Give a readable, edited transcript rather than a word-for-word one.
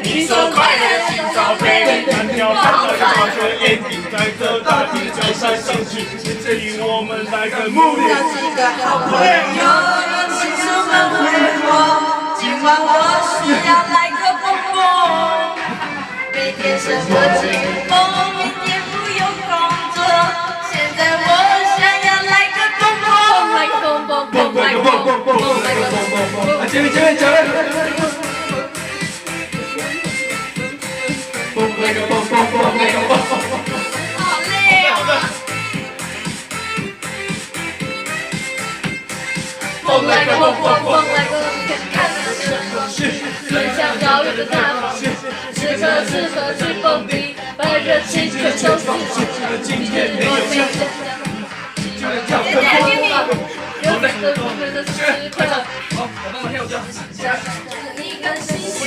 你说快乐今朝飞，蓝鸟看到滑雪眼睛在这大地脚山上去，这里我们来个目的。几个好朋友，请出门回我，今晚我需要来个蹦蹦。每天生活紧绷，明天不用工作，现在我想要来个蹦蹦，来个蹦蹦，蹦来个蹦蹦，蹦来个蹦蹦。前面，蹦来个蹦蹦，蹦来个蹦。好累哦。蹦来个蹦蹦，蹦来个看的什么？奔向遥远的大方向，适合去蹦迪，把热情全都释放。今天没有想象，有每个我们的时刻。好，我帮忙跳舞。一个星期。